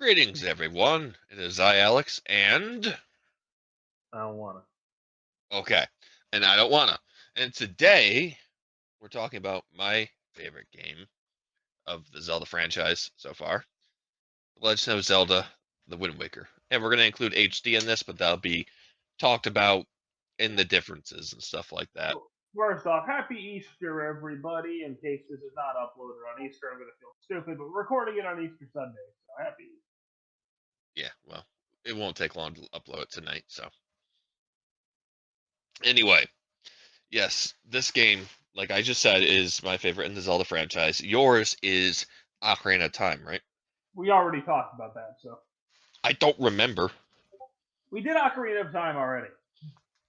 Greetings, everyone. It is I, Alex, and I don't wanna. okay, and I don't wanna. And today we're talking about my favorite game of the Zelda franchise so far, Legend of Zelda: The Wind Waker. And we're gonna include HD in this, but that'll be talked about in the differences and stuff like that. First off, happy Easter, everybody. In case this is not uploaded on Easter, I'm gonna feel stupid, but we're recording it on Easter Sunday, so happy Easter. Yeah, well, it won't take long to upload it tonight. So anyway, yes, this game, like I just said, is my favorite in the Zelda franchise. Yours is Ocarina of Time, right? We already talked about that, so I don't remember. we did Ocarina of Time already.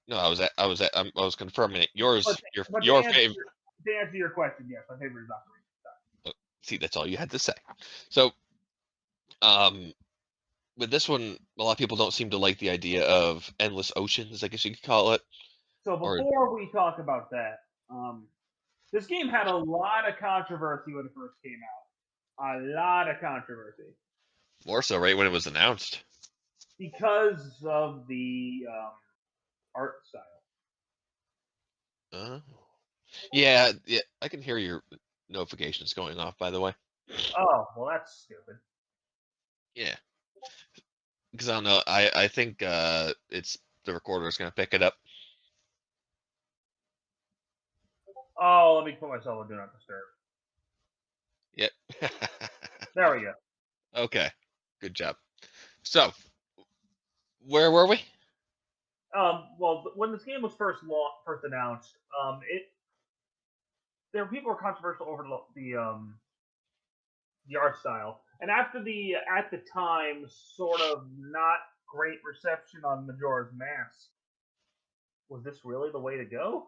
No, I was confirming it. But Yours, but your favorite. to answer your question, yes, my favorite is Ocarina. See, that's all you had to say. So, um, with this one, a lot of people don't seem to like the idea of endless oceans, I guess you could call it. So Or before we talk about that, this game had a lot of controversy when it first came out. A lot of controversy more so, right when it was announced. because of the art style. Uh, yeah, yeah, I can hear your notifications going off. By the way, Oh, well, that's stupid. yeah, because I don't know. I think it's the recorder is gonna pick it up. Oh, let me put myself on Do Not Disturb. Yep. There we go. Okay, good job. So, where were we? Well, when this game was first announced, there were people were controversial over the art style, and after the at the time sort of not great reception on Majora's Mask, was this really the way to go?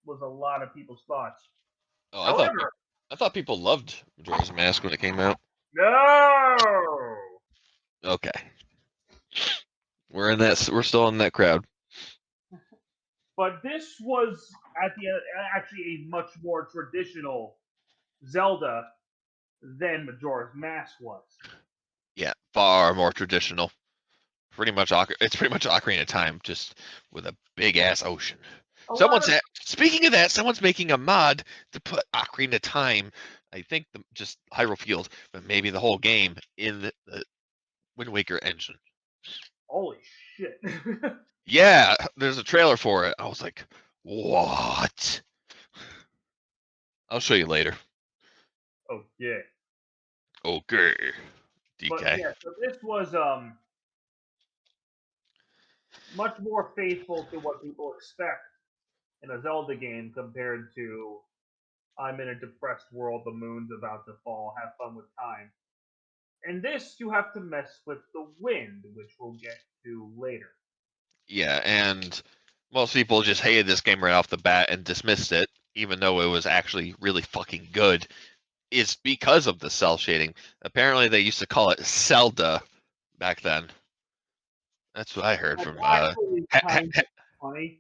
Was a lot of people's thoughts. Oh, However, I thought people loved Majora's Mask when it came out. no. Okay, we're in that. We're still in that crowd. But this was at the actually a much more traditional Zelda than Majora's Mask was. Yeah, far more traditional. It's pretty much Ocarina of Time, just with a big ass ocean. A lot of Speaking of that, someone's making a mod to put Ocarina of Time. I think just Hyrule Field, but maybe the whole game in the Wind Waker engine. holy shit. Yeah, there's a trailer for it. I was like, what? I'll show you later. Oh yeah. Okay, But DK. yeah, so this was much more faithful to what people expect in a Zelda game compared to I'm in a depressed world, the moon's about to fall, have fun with time. In this, you have to mess with the wind, which we'll get to later. Yeah, and most people just hated this game right off the bat and dismissed it, even though it was actually really fucking good. Is because of the cell shading. Apparently, they used to call it Zelda back then. That's what I heard That's from actually ha- kind of funny.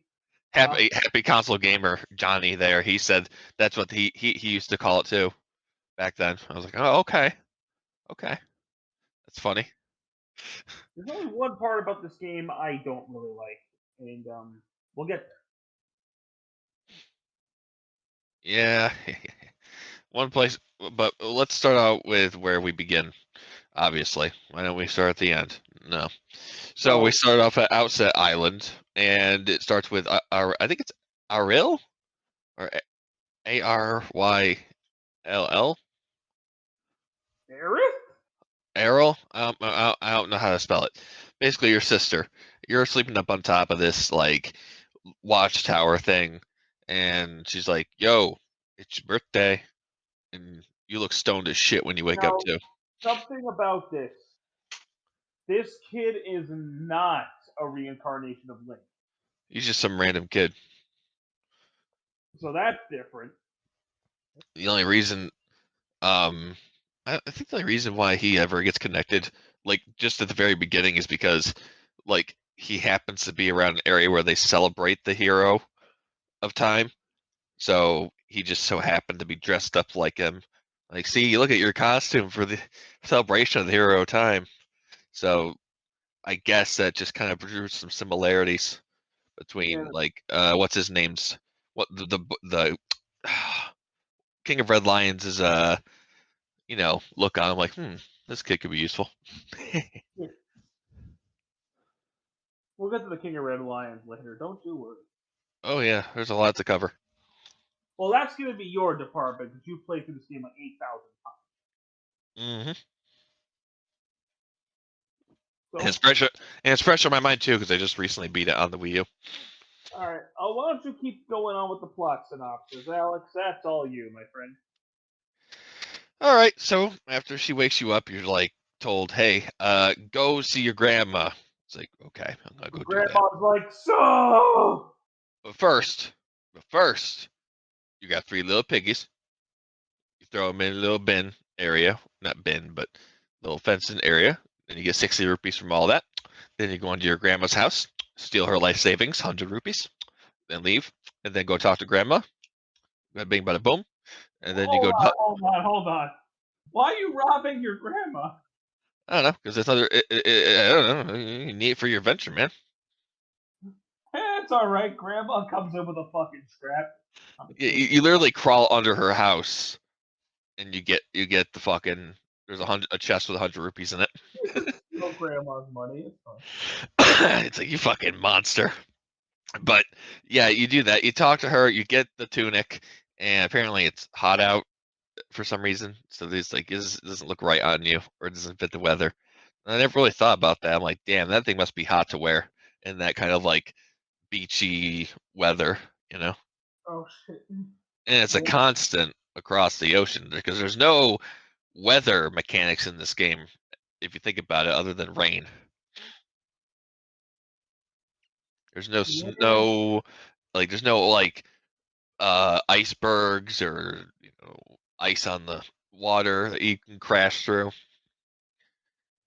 happy console gamer Johnny. There, he said that's what he used to call it too back then. I was like, oh, okay, okay, that's funny. There's only one part about this game I don't really like, and we'll get there. Yeah, one place, but let's start out with where we begin. Obviously, why don't we start at the end? No. So we So, start off at Outset Island, and it starts with I think it's Arill or Aryll. Aerith? Errol. I don't know how to spell it. Basically, your sister. You're sleeping up on top of this like watchtower thing, and she's like, "Yo, it's your birthday," and you look stoned as shit when you wake up Now, too. something about this. This kid is not a reincarnation of Link. He's just some random kid. So that's different. The only reason, um, I think the only reason why he ever gets connected, like just at the very beginning, is because like he happens to be around an area where they celebrate the hero of time. So he just so happened to be dressed up like him. Like, see, look at your costume for the celebration of the hero of time. So I guess that just kind of produced some similarities Yeah, between like what's his name's what the King of Red Lions is look on him like this kid could be useful. yeah. We'll get to the King of Red Lions later. Don't you worry. Oh yeah, there's a lot to cover. Well, that's going to be your department because you played through this game like 8,000 times. Hmm. And it's So, fresh, and it's fresh on my mind too because I just recently beat it on the Wii U. all right. Why don't you keep going on with the plot synopsis, Alex? That's all you, my friend. All right, so after she wakes you up, you're like told, "Hey, go see your grandma." It's like, okay, I'm gonna The go do that. grandma's like, so. But first, you got three little piggies. You throw them in a little bin area, not bin, but little fenced-in area, and you get 60 rupees from all that. Then you go into your grandma's house, steal her life savings, 100 rupees, then leave, and then go talk to grandma. Bada bing, bada boom, and then you Hold go. on, hold on, hold on. Why are you robbing your grandma? I don't know, because it's other. I don't know. You need it for your adventure, man. It's all right. Grandma comes in with a fucking scrap. I'm You, kidding. you literally crawl under her house, and you get the fucking. There's a chest with 100 rupees in it. Just steal grandma's money. It's fine. It's like you fucking monster. But yeah, you do that. You talk to her. You get the tunic, and apparently it's hot out for some reason. So this like this doesn't look right on you, or it doesn't fit the weather. And I never really thought about that. I'm like, damn, that thing must be hot to wear in that kind of like beachy weather, you know. Oh shit. And it's a Yeah. constant across the ocean because there's no weather mechanics in this game if you think about it, other than rain. There's no Yeah. snow, like there's no like icebergs or ice on the water that you can crash through.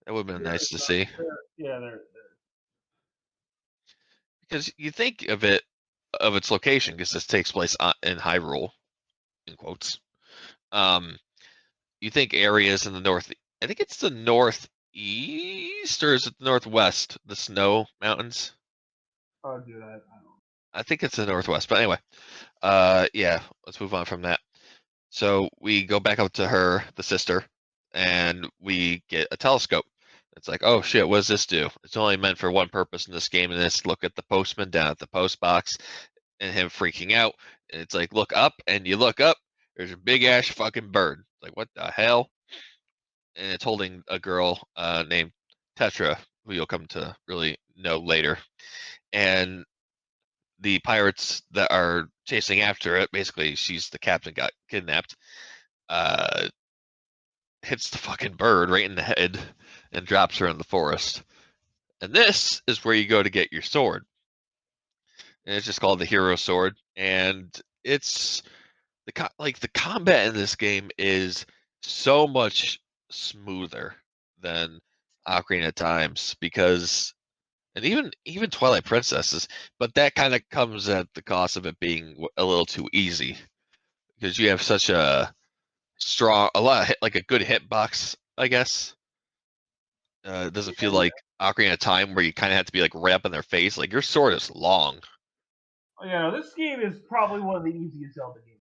That would have been nice to see Yeah, they're because you think of it of its location because this takes place in Hyrule in quotes. Um, you think areas in the north. I think it's the northeast or is it the northwest? The snow mountains. I'll do that. I don't. I think it's the northwest. But anyway, yeah. Let's move on from that. So we go back up to her, the sister, and we get a telescope. It's like, oh shit, what does this do? It's only meant for one purpose in this game, and it's look at the postman down at the post box and him freaking out. And it's like, look up, and you look up, there's a big ass fucking bird. Like, what the hell? And it's holding a girl named Tetra, who you'll come to really know later. And the pirates that are chasing after it, basically, she's the captain, got kidnapped. Uh, Hits the fucking bird right in the head and drops her in the forest. And this is where you go to get your sword. And it's just called the hero sword. And it's the combat in this game is so much smoother than Ocarina of Times because and even Twilight Princesses, but that kind of comes at the cost of it being a little too easy because you have such a lot of like a good hitbox, I guess. It doesn't feel like Ocarina of Time where you kind of have to be like right up in their face. Like your sword is long. Yeah, this game is probably one of the easiest Zelda games.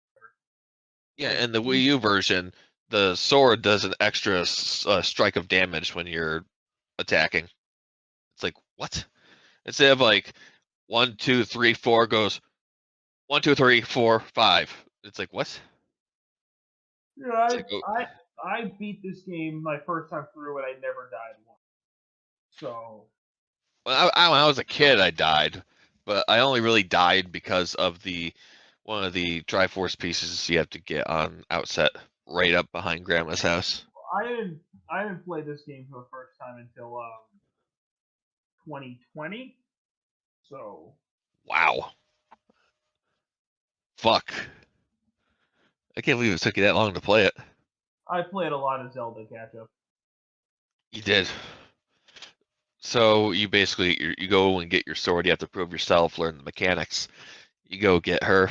Yeah, Like, in the Wii U version, the sword does an extra strike of damage when you're attacking. It's like what? Instead of like 1, 2, 3, 4 goes 1, 2, 3, 4, 5. It's like what? yeah, It's like oh, I beat this game my first time through and I never died once. So when I was a kid, I died, but I only really died because of the one of the Triforce pieces you have to get on outset right up behind Grandma's house. I didn't I didn't play this game for the first time until 2020. So Wow, fuck! I can't believe it took you that long to play it. I played a lot of Zelda catch up. You did. So you basically you go and get your sword. You have to prove yourself, learn the mechanics. You go get her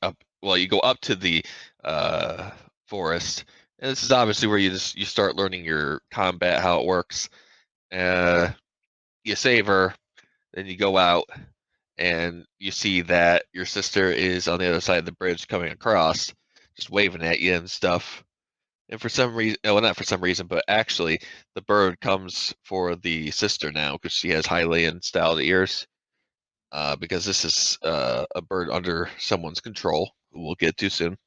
up. Well, you go up to the uh, forest, and this is obviously where you start learning your combat, how it works. Uh, you save her, then you go out, and you see that your sister is on the other side of the bridge coming across, just waving at you and stuff. And for some reason, well, not for some reason, but actually, the bird comes for the sister now because she has Hylian styled ears. Because this is a bird under someone's control, who we'll get to soon.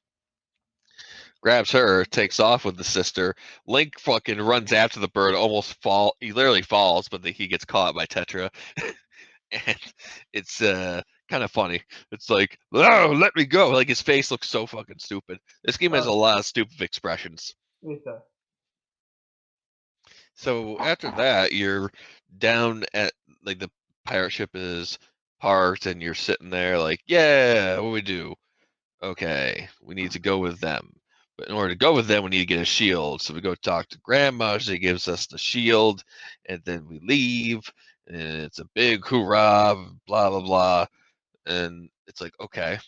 Grabs her, takes off with the sister. Link fucking runs after the bird, almost fall. He literally falls, but he gets caught by Tetra, and it's kind of funny. It's like, oh, let me go. Like his face looks so fucking stupid. This game has a lot of stupid expressions. Okay. So after that, you're down at like the pirate ship is parked, and you're sitting there like, yeah, what do we do? Okay, we need to go with them. But in order to go with them, we need to get a shield. So we go talk to Grandma. She gives us the shield, and then we leave. And it's a big hoorah, blah blah blah. And it's like, okay,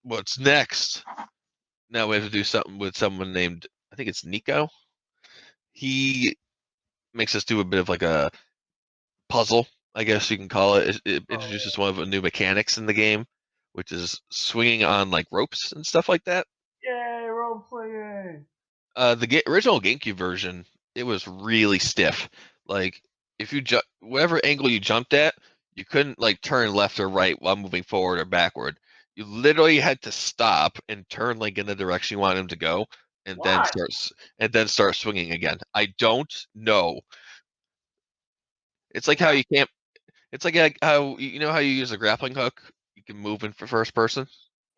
what's next? Now we have to do something with someone named, I think it's Nico. He makes us do a bit of like a puzzle, I guess you can call it. It Oh introduces one of the new mechanics in the game, which is swinging on like ropes and stuff like that. yeah. Yay, role playing. The original GameCube version, it was really stiff. Like if you whatever angle you jumped at, you couldn't like turn left or right while moving forward or backward. You literally had to stop and turn like in the direction you wanted him to go, and then Why? start swinging again. I don't know. It's like how That, you can't. It's like how you know how you use a grappling hook. You can move in for first person.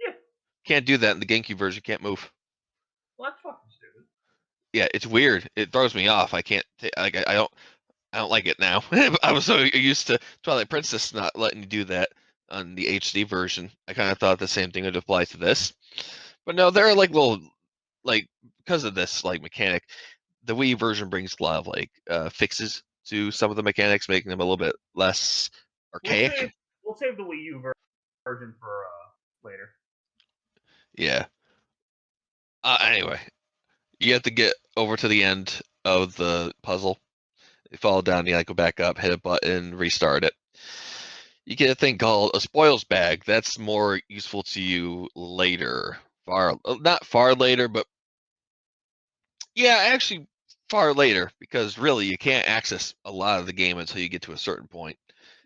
yeah. Can't do that in the GameCube version. You can't move. Well, that's fucking stupid. Yeah, it's weird. It throws me off. I can't. Like I don't like it now. I was so used to Twilight Princess not letting you do that on the HD version. I kind of thought the same thing would apply to this, but no, there are like little like because of this like mechanic, the Wii version brings a lot of like fixes to some of the mechanics, making them a little bit less We'll save archaic. we'll save the Wii U version for later. Yeah. Anyway, you have to get over to the end of the puzzle. You fall down, you gotta go back up, hit a button, restart it. You get a thing called a spoils bag. That's more useful to you later. Not far later, but yeah, actually far later, because really you can't access a lot of the game until you get to a certain point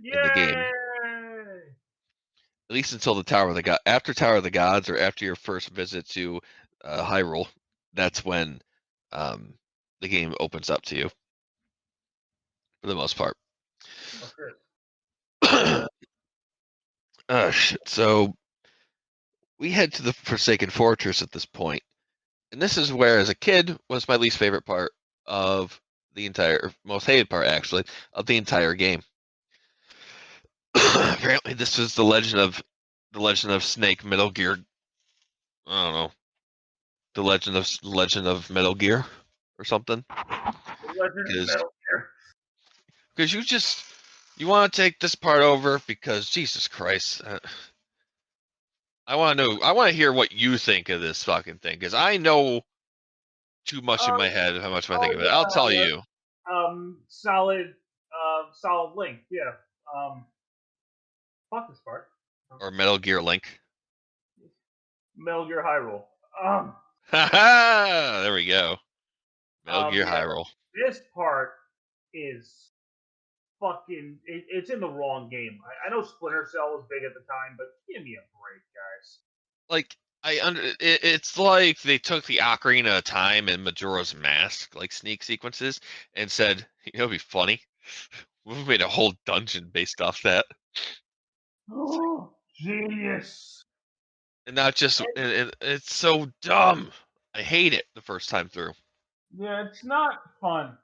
in the game. Yay! At least until the Tower of the God. After Tower of the Gods, or after your first visit to Hyrule, that's when um, the game opens up to you for the most part. Okay. Shit. So we head to the Forsaken Fortress at this point. And this is where, as a kid, was my least favorite part of the entire, or most hated part actually, of the entire game. Apparently, this is the Legend of Snake Metal Gear. I don't know, the Legend of Metal Gear or something. The Legend of Because Metal Gear. you want to take this part over because Jesus Christ. I want to hear what you think of this fucking thing because I know too much in Um. my head of how much I Oh think of it. I'll tell yeah. you. Solid. Solid Link. Yeah. Um. Fuck this part. Or Metal Gear Link. Metal Gear Hyrule. Um. Ha ha! There we go. Metal Gear Yeah. Hyrule. This part is fucking. It's in the wrong game. I know Splinter Cell was big at the time, but give me a break, guys. Like it's like they took the Ocarina of Time and Majora's Mask like sneak sequences and said, you know, it'd be funny. We made a whole dungeon based off that, Oh, genius. and not just. And it's so dumb. I hate it the first time through. Yeah, it's not fun.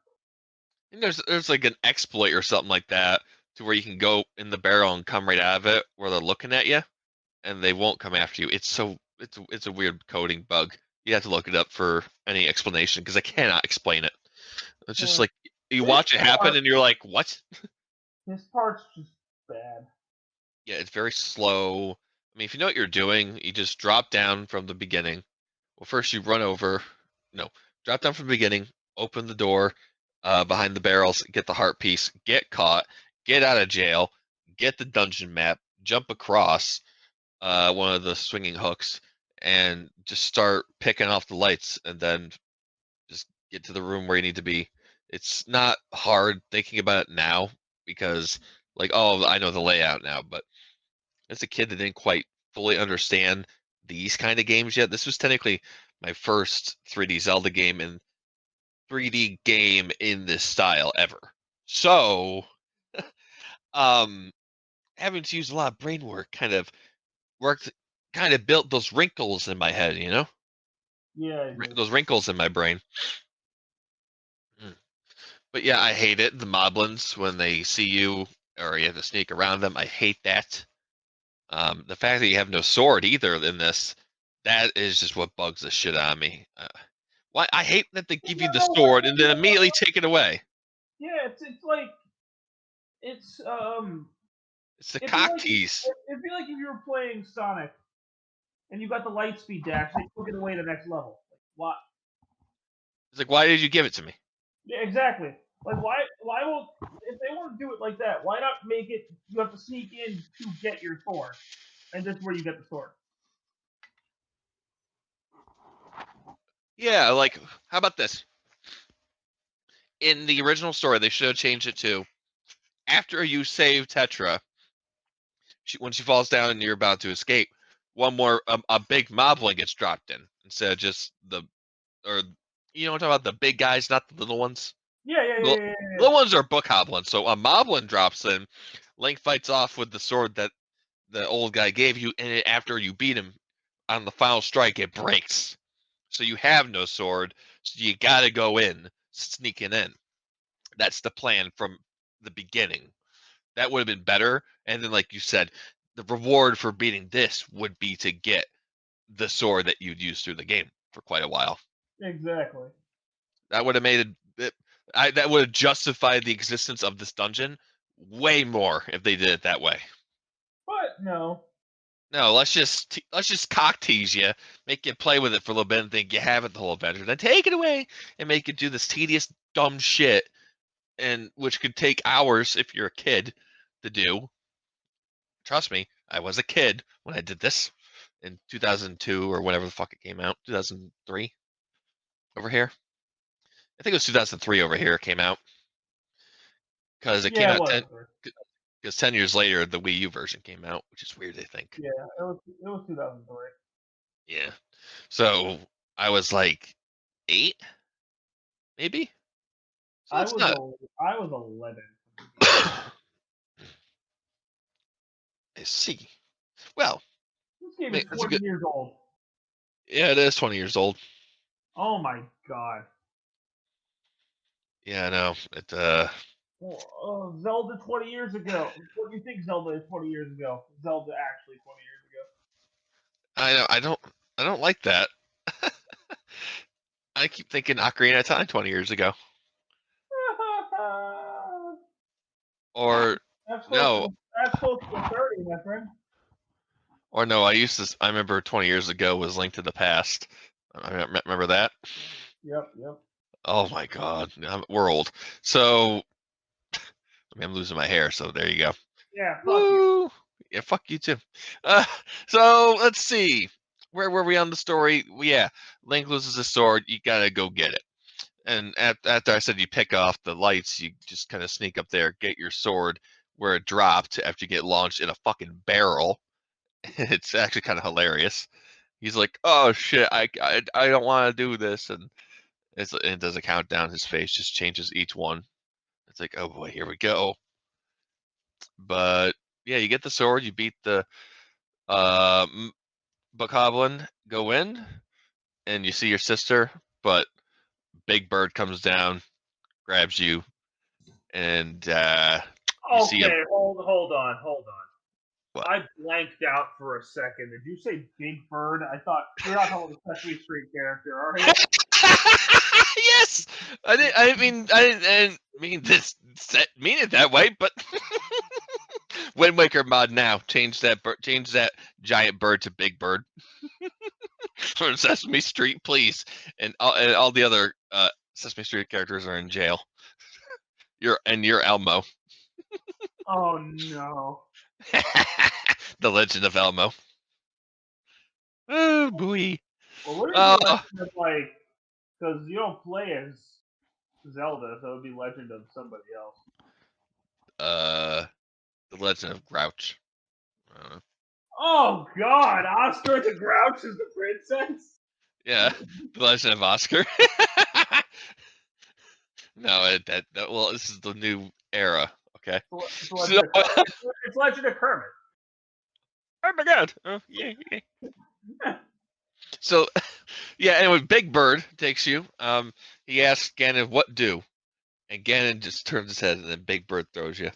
And there's like an exploit or something like that to where you can go in the barrel and come right out of it where they're looking at you and they won't come after you. It's a weird coding bug. You have to look it up for any explanation because I cannot explain it. It's just Uh, like you this watch it happen part, and you're like, what? this part's just bad. Yeah, it's very slow. I mean, if you know what you're doing, you just drop down from the beginning. Well, first you run over. No, drop down from the beginning, open the door, behind the barrels, get the heart piece, get caught, get out of jail, get the dungeon map, jump across one of the swinging hooks, and just start picking off the lights, and then just get to the room where you need to be. It's not hard thinking about it now because, like, oh, I know the layout now, but as a kid that didn't quite fully understand these kind of games yet, this was technically my first 3D Zelda game and 3D game in this style ever. So, um, having to use a lot of brain work worked, kind of built those wrinkles in my head, you know, Yeah, I do. Those wrinkles in my brain. Mm. But yeah, I hate it. The moblins when they see you or you have to sneak around them, I hate that. The fact that you have no sword either in this, that is just what bugs the shit out of me. Why I hate that they give you the sword and then immediately take it away. Yeah, it's like it's It's the it'd be cock like tease. it'd be like if you were playing Sonic and you got the light speed dash, they took it away to the next level. Like, why? It's like, why did you give it to me? Yeah, exactly. Like why won't if they want to do it like that? Why not make it you have to sneak in to get your sword, and that's where you get the sword. Yeah, like, how about this? In the original story, they should have changed it to after you save Tetra, when she falls down and you're about to escape, one more a big moblin gets dropped in instead of just the or you know what I'm talking about, the big guys, not the little ones. Yeah, yeah, The yeah, yeah, yeah. little ones are book hoblins. So a moblin drops in, Link fights off with the sword that the old guy gave you, and after you beat him on the final strike, it breaks. So you have no sword, so you gotta go in, sneaking in. That's the plan from the beginning. That would have been better. And then, like you said, the reward for beating this would be to get the sword that you'd use through the game for quite a while. Exactly. That would have made it. That would have justified the existence of this dungeon way more if they did it that way. But no. No, let's just cock tease you, make you play with it for a little bit, and think you have it the whole adventure. Then take it away and make you do this tedious, dumb shit, and which could take hours if you're a kid to do. Trust me, I was a kid when I did this in 2002 or whatever the fuck it came out. 2003 over here. I think it was 2003 over here. It came out because it came Yeah, it out was. 10 because 10 years later the Wii U version came out, which is weird. I think. Yeah, it was 2003. Yeah. So I was like 8, maybe. So I it's was not. I was 11 when the game came out. I see. Well, This game is that's a 20 good. years old. Yeah, it is 20 years old. Oh my god. Yeah, I know. It. Zelda 20 years ago. What do you think Zelda is 20 years ago? Zelda actually 20 years I know. I don't like that. I keep thinking Ocarina of Time 20 years ago. ago. Or that's close no, to that's close to 30, my friend. or no. I remember 20 years ago was Link to the Past. Remember that? Yep, yep. Oh my God, we're old. So I'm losing my hair. So there you go. Yeah, fuck you. Woo! Yeah, fuck you too. Uh, so let's see. Where were we on the story? Yeah, Link loses his sword. You gotta go get it. And after I said you pick off the lights, you just kind of sneak up there, get your sword where it dropped after you get launched in a fucking barrel. It's actually kind of hilarious. He's like, "Oh shit, I don't want to do this," and it does a countdown. His face just changes each one. It's like, oh boy, here we go. But yeah, you get the sword, you beat the uh, Bokoblin, go in, and you see your sister, but Big Bird comes down, grabs you, and you see him. Okay, hold on. What? I blanked out for a second. Did you say Big Bird? I thought you're not talking about the Sesame Street character, are you? Yes, I didn't mean this. Mean it that way, but Wind Waker mod now change that giant bird to Big Bird from Sesame Street, please, and all the other Sesame Street characters are in jail. You're Elmo. Oh no. The Legend of Elmo. Oh boy. Well, what is Oh, your Legend of like? Because you don't play as Zelda, so it would be Legend of somebody else. the Legend of Grouch. I don't know. Oh God, Oscar the Grouch is the princess. Yeah, the Legend of Oscar. No, well, this is the new era. Okay. It's So, Legend of Kermit. It's Legend of Kermit. oh my God. Oh yeah, yeah. So, yeah. Anyway, Big Bird takes you. He asks Ganon, "What do?" And Ganon just turns his head, and then Big Bird throws you.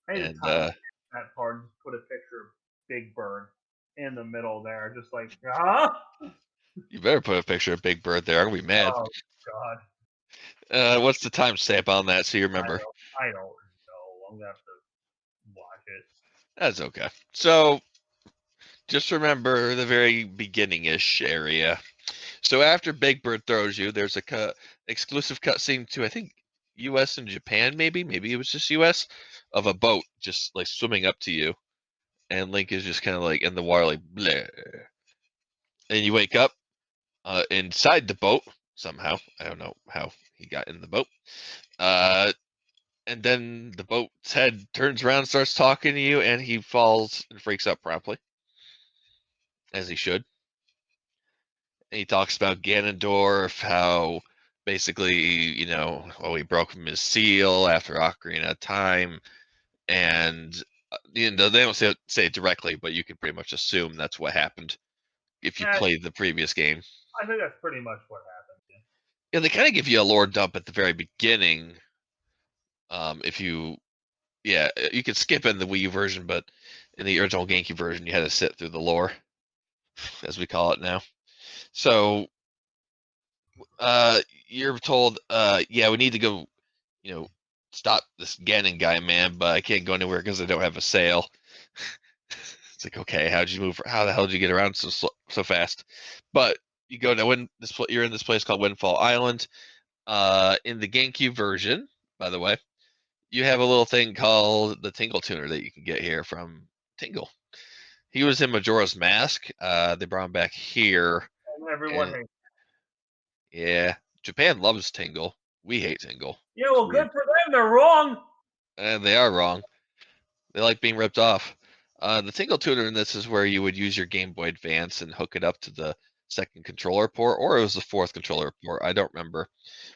I need to And time that part and just put a picture of Big Bird in the middle there, just like, huh? you better put a picture of Big Bird there. I'm gonna be mad. Oh God, What's the timestamp on that so you remember? I don't know. I'm gonna have to watch it. That's okay. So just remember the very beginning-ish area. So after Big Bird throws you, there's a exclusive cutscene to I think U.S. and Japan, maybe it was just U.S. of a boat just like swimming up to you, and Link is just kind of like in the water, like bleh. And you wake up inside the boat somehow. I don't know how he got in the boat. Uh, and then the boat's head turns around, starts talking to you, and he falls and freaks out promptly, as he should. And he talks about Ganondorf, how basically, he broke from his seal after Ocarina of Time, and they don't say it directly, but you can pretty much assume that's what happened if you Eh, played the previous game. I think that's pretty much what happened. And they kind of give you a lore dump at the very beginning. If you, yeah, you could skip in the Wii U version, but in the original GameCube version, you had to sit through the lore, as we call it now. So, you're told, yeah, we need to go, you know, stop this Ganon guy, man, but I can't go anywhere because I don't have a sail. It's like, okay, how'd you move? How the hell did you get around so fast? But you go to you're in this place called Windfall Island. In the GameCube version, by the way, you have a little thing called the Tingle Tuner that you can get here from Tingle. He was in Majora's Mask. They brought him back here, And everyone and hates. yeah, Japan loves Tingle. We hate Tingle. Yeah, It's well, weird, good for them. They're wrong. and they are wrong. They like being ripped off. The Tingle Tuner in this is where you would use your Game Boy Advance and hook it up to the second controller port, or it was the fourth controller port. I don't remember.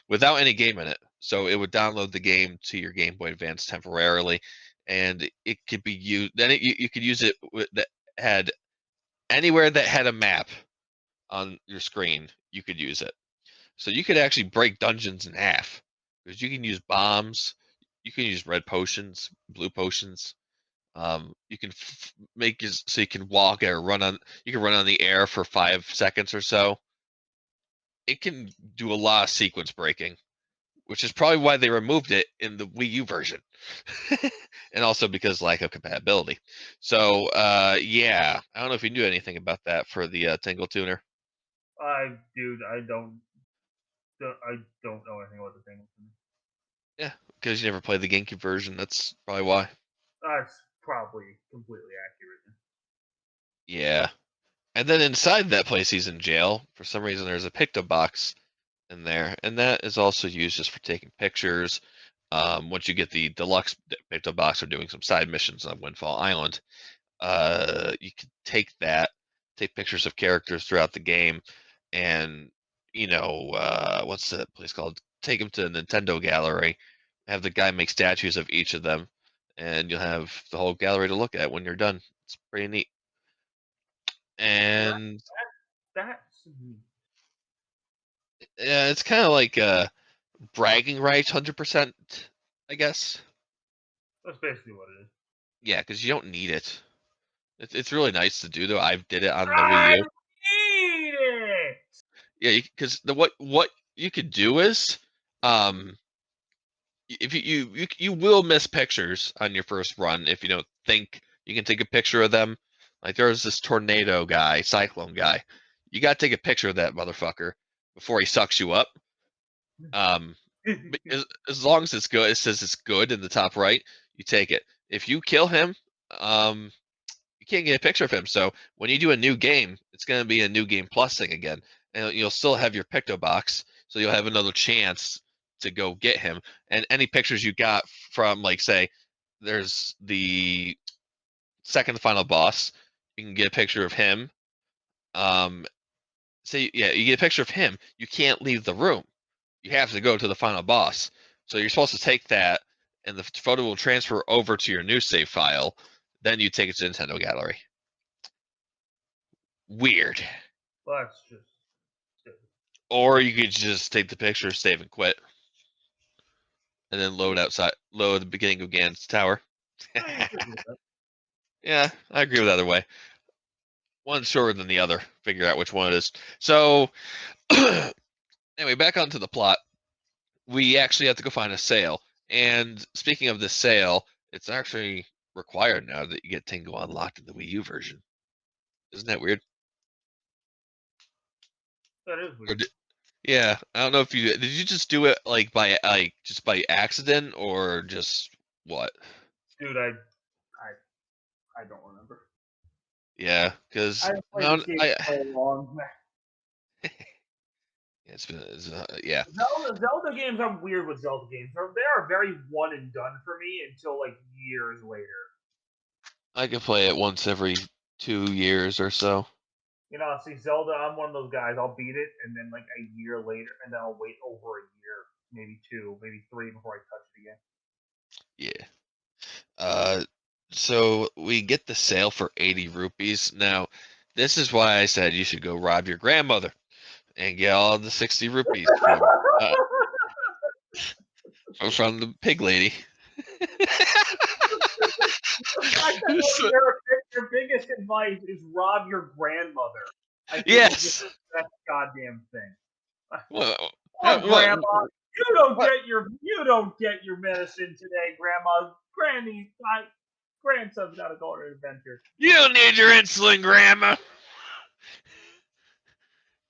Without any game in it. So it would download the game to your Game Boy Advance temporarily, and it could be used. Then you could use it that had anywhere that had a map on your screen. You could use it. So you could actually break dungeons in half because you can use bombs. You can use red potions, blue potions. You can make it so you can walk or run on. You can run on the air for 5 seconds or so. It can do a lot of sequence breaking, which is probably why they removed it in the Wii U version, and also because lack of compatibility. So yeah, I don't know if you knew anything about that for the Tingle Tuner. Dude, I don't know anything about the thing. Yeah, because you never played the GameCube version. That's probably why. That's probably completely accurate. Yeah, and then inside that place, he's in jail. For some reason, there's a picto box in there, and that is also used just for taking pictures. Once you get the deluxe picto box, or doing some side missions on Windfall Island, you can take pictures of characters throughout the game, and what's that place called? Take them to the Nintendo gallery, have the guy make statues of each of them, and you'll have the whole gallery to look at when you're done. It's pretty neat. Well, And that's yeah, it's kind of like bragging rights, 100%, I guess. that's basically what it is. Yeah, because you don't need it. It's really nice to do though. I did it on the Wii I U. need it. Yeah, because the what you could do is, um, if you will miss pictures on your first run if you don't think you can take a picture of them. Like there was this tornado guy, cyclone guy. You got to take a picture of that motherfucker before he sucks you up. Um, but as long as it's good, it says it's good in the top right, you take it. If you kill him, um, you can't get a picture of him. So when you do a new game, it's going to be a new game plus thing again, and you'll still have your picto box, so you'll have another chance to go get him. And any pictures you got from, like, say, there's the second to final boss, you can get a picture of him. Um, say, yeah, you get a picture of him. You can't leave the room. You have to go to the final boss. So you're supposed to take that, and the photo will transfer over to your new save file. Then you take it to Nintendo Gallery. Weird. Well, that's just stupid. Or you could just take the picture, save and quit, and then Yeah, load the beginning of Ganon's tower. I agree with that. Yeah, I agree with either way. One's shorter than the other. Figure out which one it is. So, anyway, back onto the plot. We actually have to go find a sale. And speaking of this sale, it's actually required now that you get Tingle unlocked in the Wii U version. Isn't that weird? That is Or weird, yeah, I don't know if you did. You just do it like by accident or just what? dude. I don't remember. Yeah, because I haven't played no, this game I for so long. yeah. Zelda games. I'm weird with Zelda games. They are very one and done for me until like years later. I can play it once every 2 years or so. You know, see Zelda. I'm one of those guys. I'll beat it, and then like a year later, and then I'll wait over a year, maybe two, maybe three before I touch it again. Yeah. Uh, so we get the sale for 80 rupees. Now, this is why I said you should go rob your grandmother and get all the 60 rupees uh, from the pig lady. The fact that So- your biggest advice is rob your grandmother, I think is just yes. the best goddamn thing. Well, Oh, grandma, what? What? you don't get your medicine today, grandma. My grandson's got to go on an adventure. You don't need your insulin, Grandma.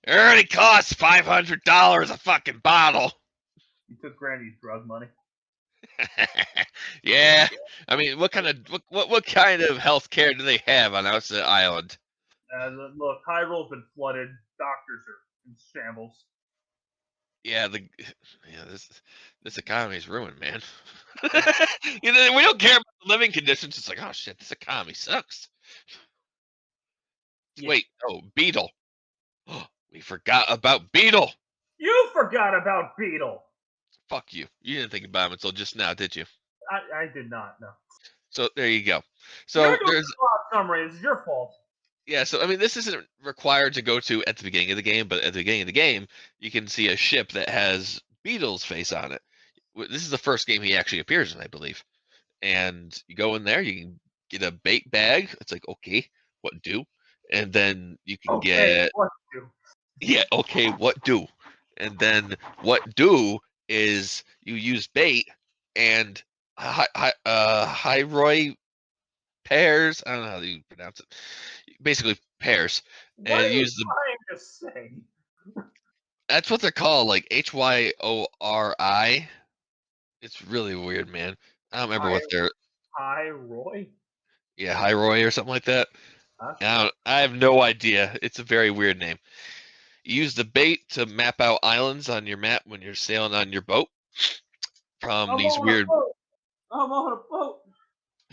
It already costs $500 a fucking bottle. You took Granny's drug money. Yeah, I mean, what kind of health care do they have on Outset Island? Look, Hyrule's been flooded. Doctors are in shambles. Yeah, this economy is ruined, man. And We don't care about the living conditions. It's like, oh shit, this economy sucks. yeah, Wait, oh, Beetle. We forgot about Beetle. you forgot about Beetle. Fuck you. You didn't think about him until just now, did you? I did not know. So there you go. You're So doing there's the plot summary. It's your fault. yeah. So I mean, this isn't required to go to at the beginning of the game, but at the beginning of the game, you can see a ship that has Beetle's face on it. This is the first game he actually appears in, I believe. And you go in there, you can get a bait bag. It's like, okay, what do? And then you can Okay, get, what to do? yeah, okay, what do? And then what do is you use bait and high pears. I don't know how you pronounce it. Basically pears, What and are you use the. trying to say? That's what they're called, like Hyori. It's really weird, man. I don't remember Hi, what they're. hi, Roy. Yeah, Hyroy or something like that. Huh? I have no idea. It's a very weird name. You use the bait to map out islands on your map when you're sailing on your boat from I'm these on a weird boat. I'm on a boat.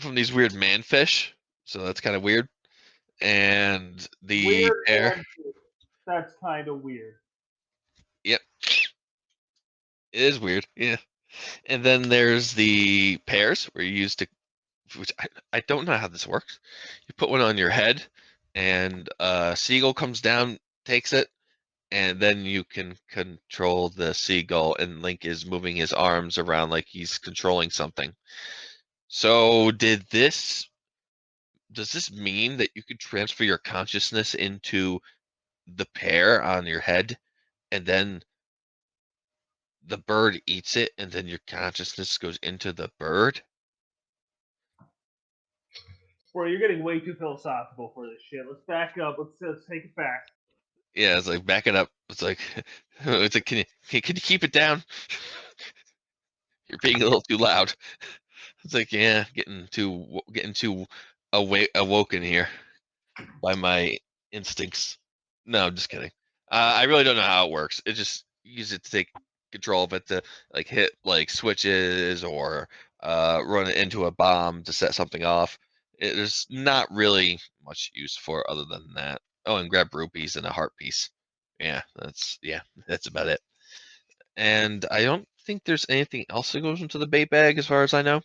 manfish. So that's kind of weird. And the Weird air. and that's kind of weird. Yep, it is weird. Yeah. And then there's the pears where you use to, which I don't know how this works. You put one on your head, and a seagull comes down, takes it, and then you can control the seagull, and Link is moving his arms around like he's controlling something. So does this mean that you could transfer your consciousness into the pear on your head, and then the bird eats it, and then your consciousness goes into the bird? Bro, you're getting way too philosophical for this shit. Let's back up. Let's take it back. Yeah, it's like back it up. It's like it's like can you keep it down? You're being a little too loud. It's like yeah, getting too awoken here by my instincts. No, I'm just kidding. I really don't know how it works. It just use it to take control of it to like hit like switches or run it into a bomb to set something off. There's not really much use for it other than that. Oh, and grab rupees and a heart piece. Yeah, that's about it. And I don't think there's anything else that goes into the bait bag as far as I know.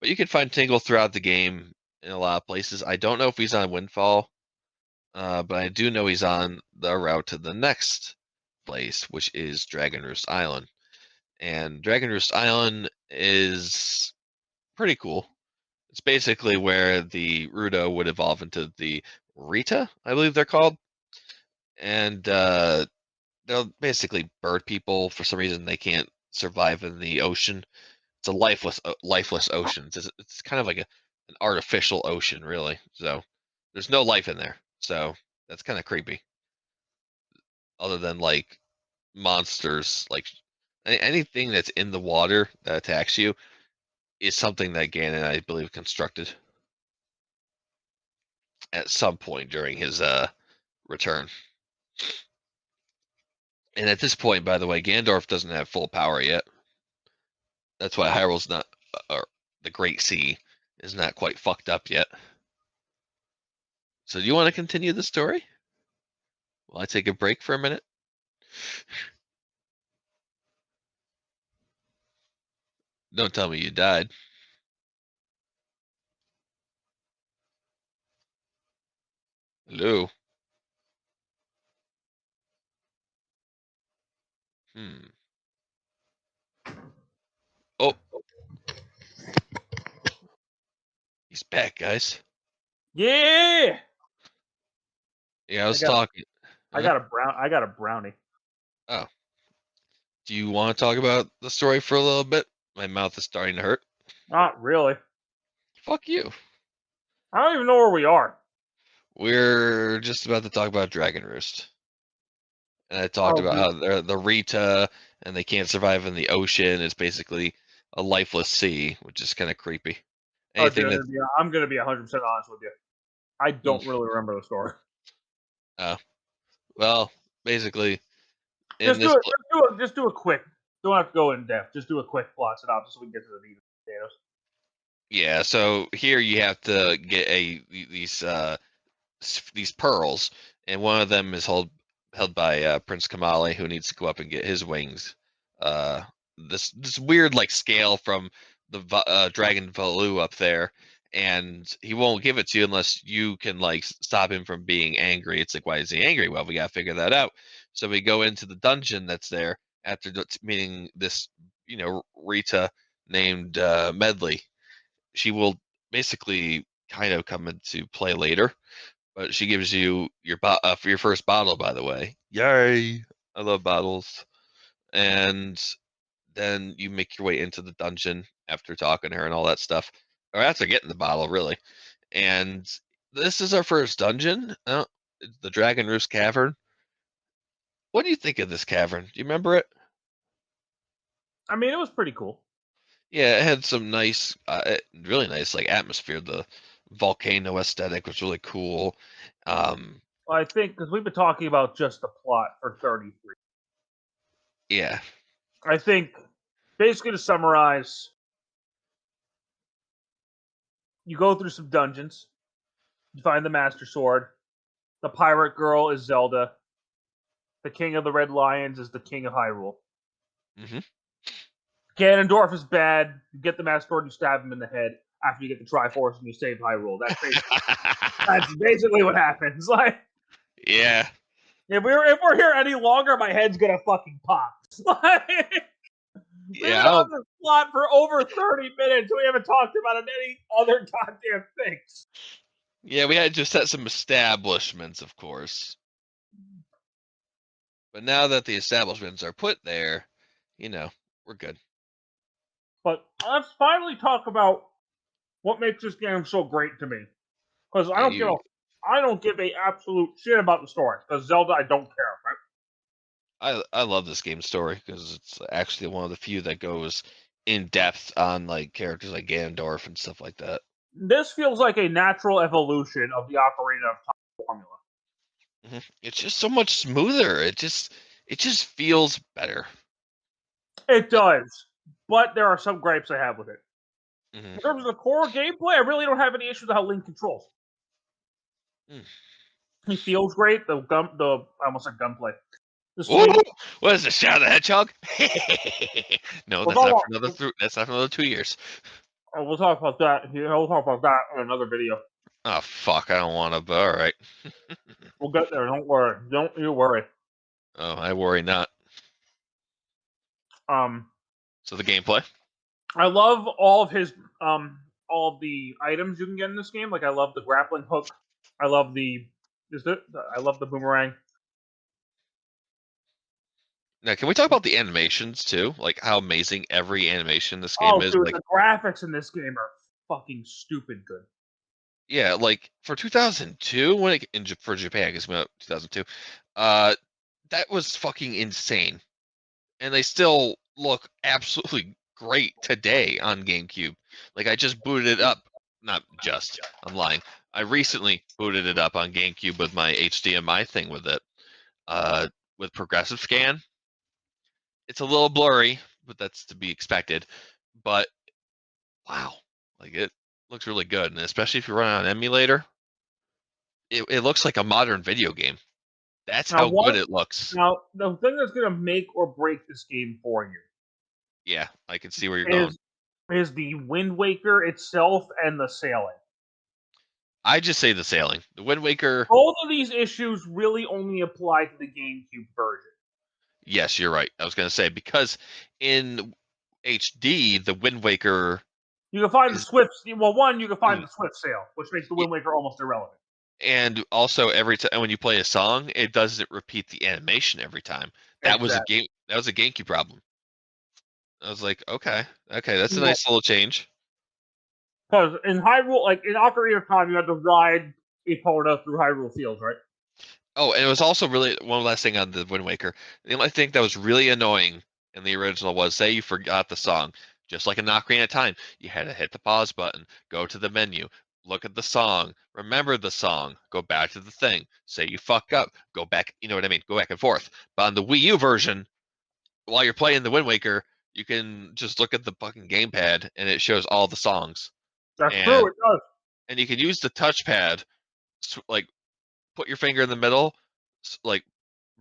But you can find Tingle throughout the game in a lot of places. I don't know if he's on Windfall. But I do know he's on the route to the next place, which is Dragon Roost Island. And Dragon Roost Island is pretty cool. It's basically where the Rudo would evolve into the Rita, I believe they're called. And they're basically bird people. For some reason, they can't survive in the ocean. It's a lifeless ocean. It's kind of like an artificial ocean, really. So there's no life in there. So that's kind of creepy. Other than like monsters, like anything that's in the water that attacks you is something that Ganon, I believe, constructed at some point during his return. And at this point, by the way, Gandorf doesn't have full power yet. That's why Hyrule's not, or the Great Sea is not quite fucked up yet. So, do you want to continue the story? Will I take a break for a minute? Don't tell me you died. Hello. Hmm. Oh, he's back, guys. Yeah, Yeah, I I was got a, talking. Huh? I got a brownie. Oh, do you want to talk about the story for a little bit? My mouth is starting to hurt. Not really. Fuck you. I don't even know where we are. We're just about to talk about Dragon Roost. And I talked Oh, about dude. how they're the Rita and they can't survive in the ocean. It's basically a lifeless sea, which is kind of creepy. Oh, dude. Anything that's I'm gonna be 100% honest with you. I mm, don't really remember the story. uh, well, basically in Just do this it. Just do a quick. Don't have to go in depth. Just do a quick plot synopsis so we can get to the meat and potatoes. yeah, so here you have to get these pearls, and one of them is held by Prince Kamali, who needs to go up and get his wings. Uh, this weird like scale from the Dragon Valoo up there, and he won't give it to you unless you can like stop him from being angry. It's like, why is he angry? Well, we gotta figure that out. So we go into the dungeon that's there after meeting this, Rita named Medley. She will basically kind of come into play later, but she gives you for your first bottle, by the way. Yay! I love bottles. And then you make your way into the dungeon after talking to her and all that stuff, or after getting the bottle, really. And this is our first dungeon, the Dragon Roost Cavern. What do you think of this cavern? Do you remember it? I mean, it was pretty cool. Yeah, it had some nice, really nice like atmosphere. The volcano aesthetic was really cool. Um, I think because we've been talking about just the plot for 33. yeah. I think basically to summarize, you go through some dungeons, you find the Master Sword. The pirate girl is Zelda. The King of the Red Lions is the King of Hyrule. Hmm. Ganondorf is bad. You get the Master Sword, you stab him in the head. After you get the Triforce and you save Hyrule. That's basically what happens. Like Yeah, if we're here any longer, my head's gonna fucking pop. Like, we've been yeah. on this plot for over 30 minutes. We haven't talked about any other goddamn things. Yeah, we had to set some establishments, of course. But now that the establishments are put there, you know, we're good. But let's finally talk about what makes this game so great to me. Because Yeah, you I don't give a absolute shit about the story because Zelda, I don't care. Right? I love this game story because it's actually one of the few that goes in depth on like characters like Ganondorf and stuff like that. This feels like a natural evolution of the Ocarina of Time formula. It's just so much smoother. It just feels better. It does, but there are some gripes I have with it. hmm In terms of the core gameplay, I really don't have any issues with how Link controls. Mm. He feels great. I almost said gunplay. The Ooh, swing. what is this? Shadow the Hedgehog? No, We'll that's talk not about. for another. That's not for another 2 years. We'll talk about that. We'll talk about that in another video. Oh fuck! I don't want to. But all right. We'll get there. Don't worry. Don't you worry. Oh, I worry not. Um, So the gameplay. I love all of his all of the items you can get in this game. Like I love the grappling hook. I love the I love the boomerang. Now, can we talk about the animations too? Like how amazing every animation in this game Oh, is. dude, Like, the graphics in this game are fucking stupid good. yeah, like for 2002 when it for Japan, I guess it came out 2002. Uh, that was fucking insane, and they still look absolutely great today on GameCube. Like I just booted it up. Not just. I'm lying. I recently booted it up on GameCube with my HDMI thing with it. Uh, with progressive scan. It's a little blurry, but that's to be expected. But wow, like it looks really good, and especially if you run on an emulator, it looks like a modern video game. That's Now, how good what? it looks. Now, the thing that's gonna make or break this game for you Yeah, I can see where you're going. is the Wind Waker itself and the sailing. I just say the sailing. The Wind Waker, Both of these issues really only apply to the GameCube version. yes, you're right. I was gonna say because in HD, the Wind Waker You can find the is, Swift. Well, one you can find mm, the Swift sail, which makes the y- Wind Waker almost irrelevant. and also every time when you play a song, it doesn't repeat the animation every time. Exactly. That was a GameCube problem. I was like, okay, okay, that's a Well, nice little change. because in Hyrule, like in Ocarina of Time, you had to ride a Epona through Hyrule Fields, right? Oh, and it was also really one last thing on the Wind Waker. The only thing that was really annoying in the original was say you forgot the song, just like in Ocarina of Time, you had to hit the pause button, go to the menu, look at the song, remember the song, go back to the thing. Say you fuck up, go back. You know what I mean? Go back and forth. But on the Wii U version, while you're playing the Wind Waker, you can just look at the fucking gamepad and it shows all the songs, That's true. and It does. you can use the touchpad, like put your finger in the middle, like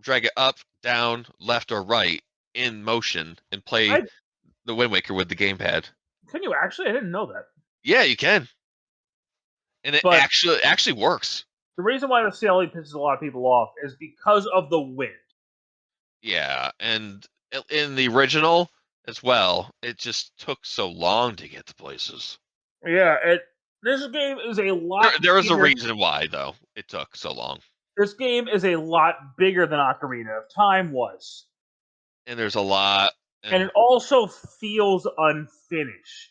drag it up, down, left, or right in motion and play I the Wind Waker with the gamepad. can you actually? I didn't know that. Yeah, you can, and it But actually works. the reason why the sailing pisses a lot of people off is because of the wind. Yeah, and in the original as well, it just took so long to get to places. Yeah, this game is a lot There was a bigger. reason why though it took so long, This game is a lot bigger than Ocarina of Time was, and there's a lot, and and it also feels unfinished.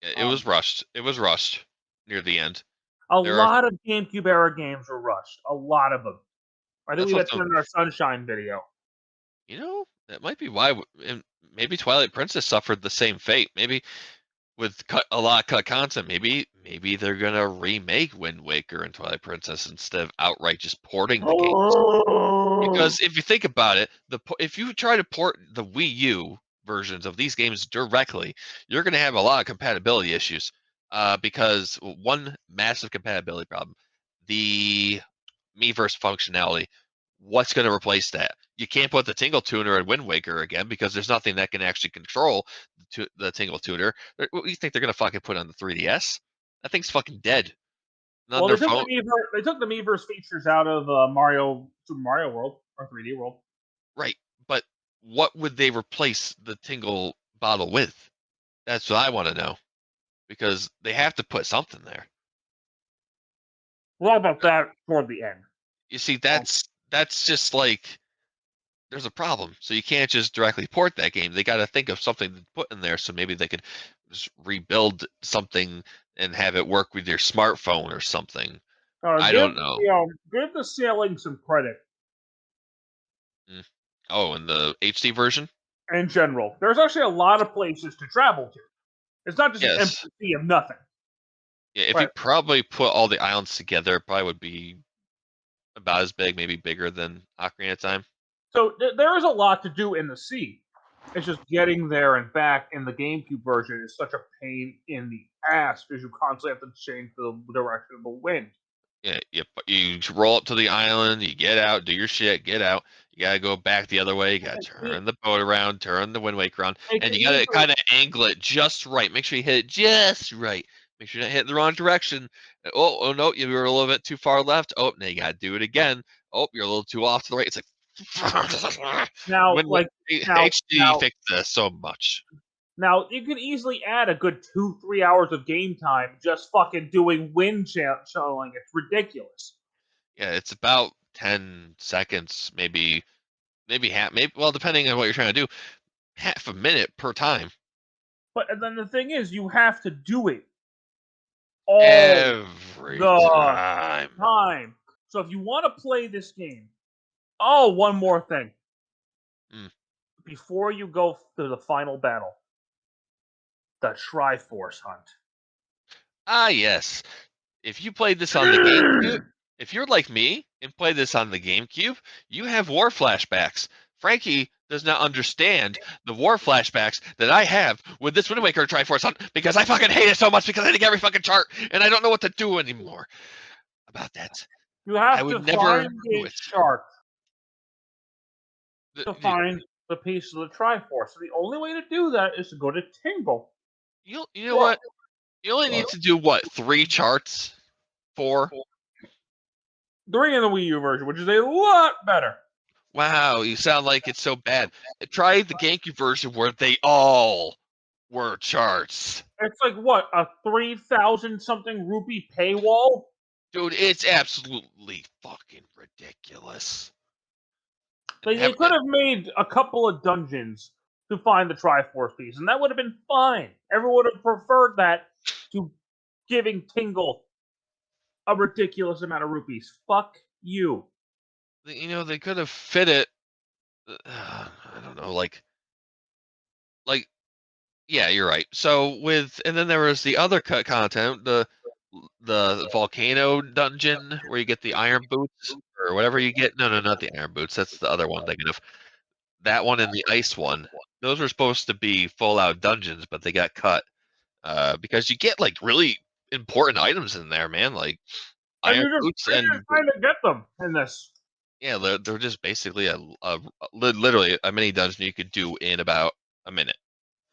it Um, was rushed. It was rushed near the end. a There are lot of GameCube era games were rushed. A lot of them. I think that's we what mentioned in our Sunshine video. that might be why. And maybe Twilight Princess suffered the same fate. Maybe with a lot of cut content, maybe they're gonna remake Wind Waker and Twilight Princess instead of outright just porting the games. Because if you think about it, if you try to port the Wii U versions of these games directly, you're gonna have a lot of compatibility issues. Because one massive compatibility problem, the Miiverse functionality. What's going to replace that? You can't put the Tingle Tuner in Wind Waker again because there's nothing that can actually control the Tingle Tuner. What do you think they're going to fucking put on the 3DS? That thing's fucking dead. Not on Well, their phone. They took the Miiverse features out of Super Mario World or 3D World. Right. But what would they replace the Tingle bottle with? That's what I want to know. Because they have to put something there. We'll talk about that toward the end. You see, Um, that's just like there's a problem. So you can't just directly port that game. They got to think of something to put in there. So maybe they could just rebuild something and have it work with your smartphone or something. I Give don't know. give the sailing some credit Mm. Oh, in the HD version? in general. There's actually a lot of places to travel to. It's not just an Yes. empty sea of nothing. Yeah, if you Right. probably put all the islands together, it probably would be about as big, maybe bigger than Ocarina of Time. So there is a lot to do in the sea. It's just getting there and back in the GameCube version is such a pain in the ass because you constantly have to change the direction of the wind. Yeah, you roll up to the island, you get out, do your shit, get out. You gotta go back the other way. You gotta And see, turn the boat around, turn the Wind Waker on, they and could you gotta easily kind of angle it just right. Make sure you hit it just right. Make sure you're not hitting the wrong direction. Oh no, you were a little bit too far left. Oh, now you gotta do it again. Oh, you're a little too off to the right. It's like now Wind like now HD now fixed this so much. now you could easily add a good 2-3 hours of game time just fucking doing wind channeling. It's ridiculous. Yeah, it's about 10 seconds, maybe half, maybe well, depending on what you're trying to do, half a minute per time. But and then the thing is, you have to do it all Every the time. time. So if you want to play this game, oh, one more thing. Mm. Before you go to the final battle, the Triforce hunt. Ah, yes. If you played this on the GameCube, if you're like me and play this on the GameCube, you have war flashbacks. Frankie does not understand the war flashbacks that I have with this Wind Waker Triforce Hunt because I fucking hate it so much because I didn't get every fucking chart and I don't know what to do anymore about that. You I have would to never find do a it. chart to Dude, find the piece of the Triforce. So the only way to do that is to go to Tingle. you know Well, what? You only need to do what, 3 charts? 4? 3 in the Wii U version, which is a lot better. Wow, you sound like it's so bad. Try the GameCube version where they all were charts. It's like what, a 3,000 something rupee paywall? Dude, it's absolutely fucking ridiculous. And They could have made a couple of dungeons to find the Triforce piece, and that would have been fine. Everyone would have preferred that to giving Tingle a ridiculous amount of rupees. Fuck you. they could have fit it. I don't know, like, yeah, you're right. So and then there was the other cut content, the volcano dungeon where you get the iron boots or whatever you get. No, no, not the iron boots. That's the other one. Thinking of that one and the ice one. Those were supposed to be full out dungeons, but they got cut because you get like really important items in there, man. Like And iron boots you're just and trying to get them in this. yeah, they're just basically literally a mini dungeon you could do in about a minute.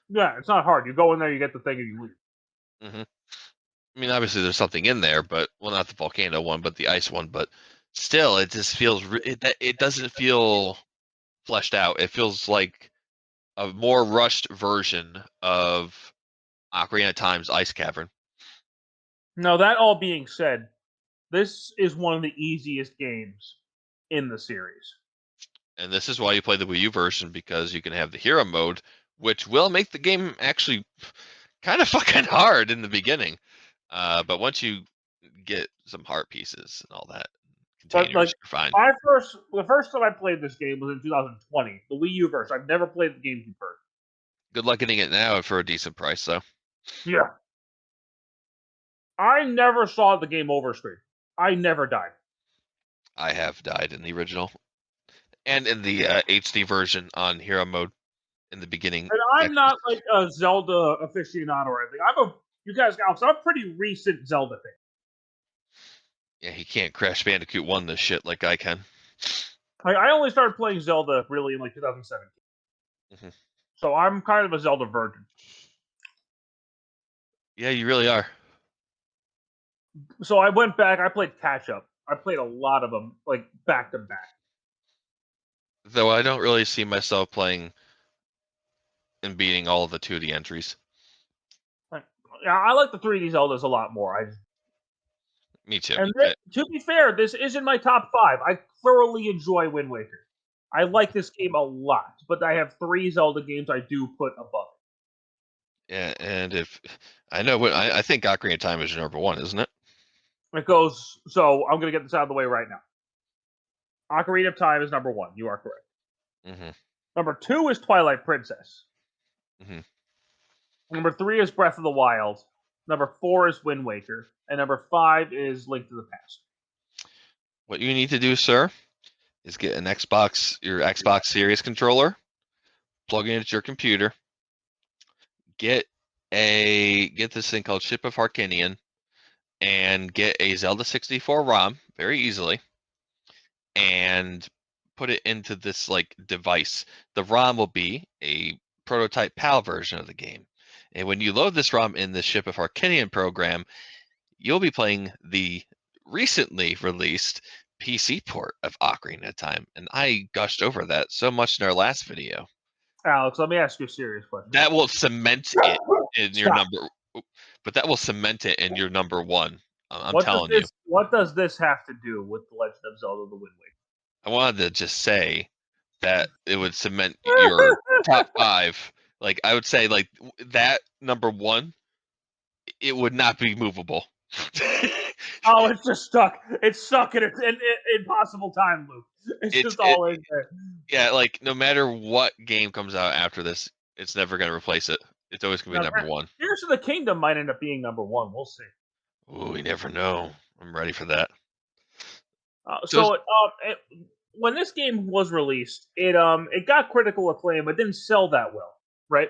Yeah, it's not hard. You go in there, you get the thing, and you leave. Hmm. I mean, obviously there's something in there, but well, not the volcano one, but the ice one. But still, it just feels it doesn't feel fleshed out. It feels like a more rushed version of Ocarina of Time's Ice Cavern. Now, that all being said, this is one of the easiest games in the series. And this is why you play the Wii U version because you can have the hero mode, which will make the game actually kind of fucking hard in the beginning. But once you get some heart pieces and all that, But like, containers, you're fine. the first time I played this game was in 2020, the Wii U version. I've never played the GameCube version. Good luck getting it now for a decent price, though. Yeah, I never saw the game over screen. I never died. I have died in the original and in the HD version on hero mode in the beginning. And I'm not like a Zelda aficionado or anything. You guys know, I'm a pretty recent Zelda fan. Yeah, he can't Crash Bandicoot 1 this shit like I can. Like, I only started playing Zelda really in like 2017. Hmm. So I'm kind of a Zelda virgin. Yeah, you really are. So I went back. I played catch up. I played a lot of them, like back to back. Though I don't really see myself playing and beating all of the 2D entries. Like, yeah, I like the 3D Zeldas a lot more. Me too. And to be fair, this is in my top 5. I thoroughly enjoy Wind Waker. I like this game a lot, but I have 3 Zelda games I do put above. Yeah, and if I know what I think Ocarina of Time is your number 1, isn't it? It goes. So I'm gonna get this out of the way right now. Ocarina of Time is number one. You are correct. Hmm. Number two is Twilight Princess. Hmm. Number three is Breath of the Wild. Number four is Wind Waker, and number five is Link to the Past. What you need to do, sir, is get an your Xbox Series controller, plug it into your computer, get get this thing called Ship of Harkinian, and get a Zelda 64 ROM very easily, and put it into this like device. The ROM will be a prototype PAL version of the game. And when you load this ROM in the Ship of Harkinian program, you'll be playing the recently released PC port of Ocarina of Time. And I gushed over that so much in our last video. Alex, let me ask you a serious question. That will cement it in your Stop. number, but that will cement it in your number one. I'm telling you. What does this have to do with the Legend of Zelda: The Wind I wanted to just say that it would cement your Waker? top five. Like I would say, like that number one, it would not be movable. Oh, it's just stuck. It's stuck in an impossible time loop. It's it's just it, always there. yeah, like no matter what game comes out after this, it's never gonna replace it. It's always gonna be Now, number one. Tears of the Kingdom might end up being number one. We'll see. Ooh, we never know. I'm ready for that. Uh, So so, it, um, it, when this game was released, it got critical acclaim, but didn't sell that well, right?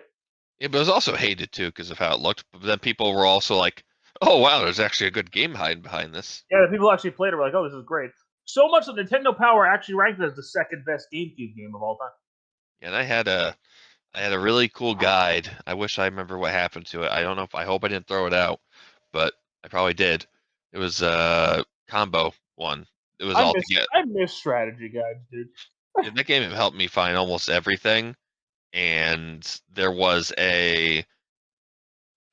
yeah, but it was also hated too because of how it looked. But then people were also like, "Oh wow, there's actually a good game hiding behind this." Yeah, the people who actually played it were like, "Oh, this is great." So much that Nintendo Power actually ranked it as the second best GameCube game of all time. And I had a really cool guide. I wish I remember what happened to it. I don't know if I hope I didn't throw it out, but I probably did. It was a combo one. It was all together. I miss strategy guides, dude. Yeah, that game helped me find almost everything, and there was a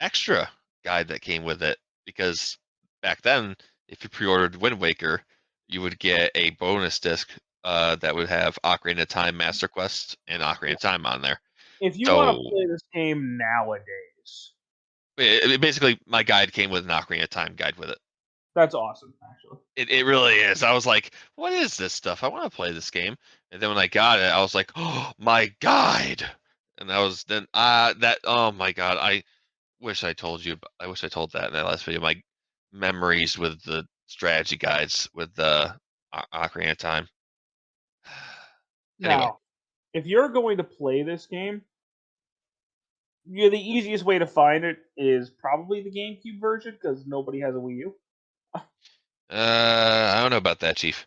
extra guide that came with it because back then, if you pre-ordered Wind Waker, you would get a bonus disc that would have Ocarina of Time Master Quest and Ocarina of Time on there. If you want to So play this game nowadays, basically, my guide came with an Ocarina of Time guide with it. that's awesome, actually. It really is. I was like, what is this stuff? I want to play this game. And then when I got it, I was like, oh my guide. And that was then that oh my god, I wish I told that in that last video. My memories with the strategy guides with the Ocarina of Time. Anyway, Now, if you're going to play this game, yeah, the easiest way to find it is probably the GameCube version because nobody has a Wii U. I don't know about that, Chief.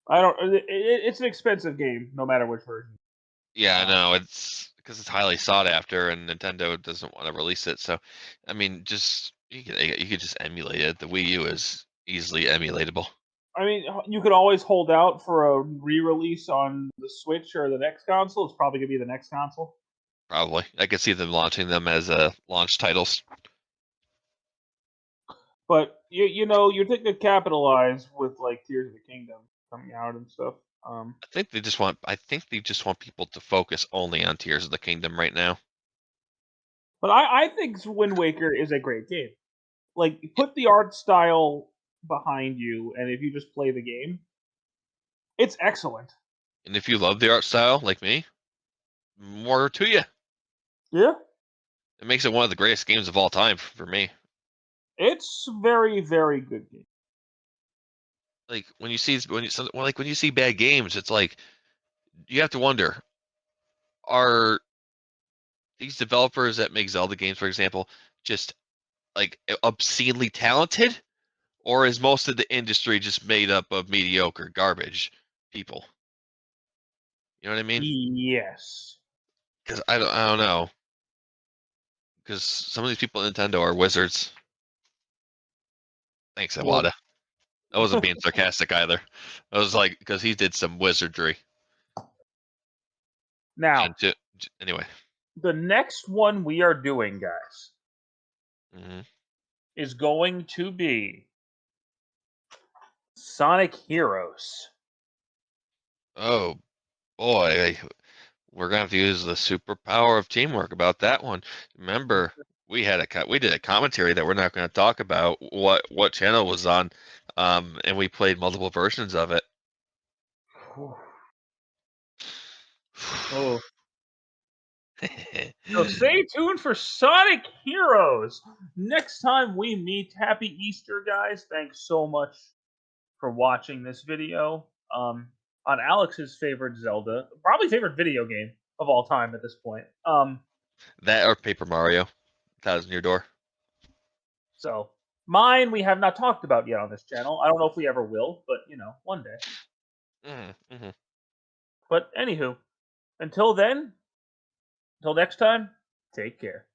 I don't. It's an expensive game, no matter which version. Yeah, I Uh, know. It's because it's highly sought after, and Nintendo doesn't want to release it. So, I mean, just you could just emulate it. The Wii U is easily emulatable. I mean, you could always hold out for a re-release on the Switch or the next console. It's probably gonna be the next console. Probably, I could see them launching them as launch titles. But you think they capitalize with like Tears of the Kingdom coming out and stuff. I think they just want people to focus only on Tears of the Kingdom right now. But I think Wind Waker is a great game. Like, put the art style behind you, and if you just play the game, it's excellent. And if you love the art style like me, more to you. Yeah, It makes it one of the greatest games of all time for me. it's very very good game. Like when you see bad games, it's like you have to wonder: are these developers that make Zelda games, for example, just like obscenely talented, or is most of the industry just made up of mediocre garbage people? You know what I mean? Yes. Because I don't know. Because some of these people at Nintendo are wizards. Thanks, Well, Iwata. I wasn't being sarcastic either. I was like, because he did some wizardry. now And anyway, the next one we are doing, guys, hmm is going to be Sonic Heroes. oh boy, we're gonna have to use the superpower of teamwork about that one. Remember, we did a commentary that we're not going to talk about what channel was on, and we played multiple versions of it. Oh, so stay tuned for Sonic Heroes next time we meet. Happy Easter, guys! Thanks so much for watching this video on Alex's favorite Zelda, probably favorite video game of all time at this point. That or Paper Mario, Thousand Year Door. So mine we have not talked about yet on this channel. I don't know if we ever will, but one day. Mm-hmm. But anywho, until then, until next time, take care.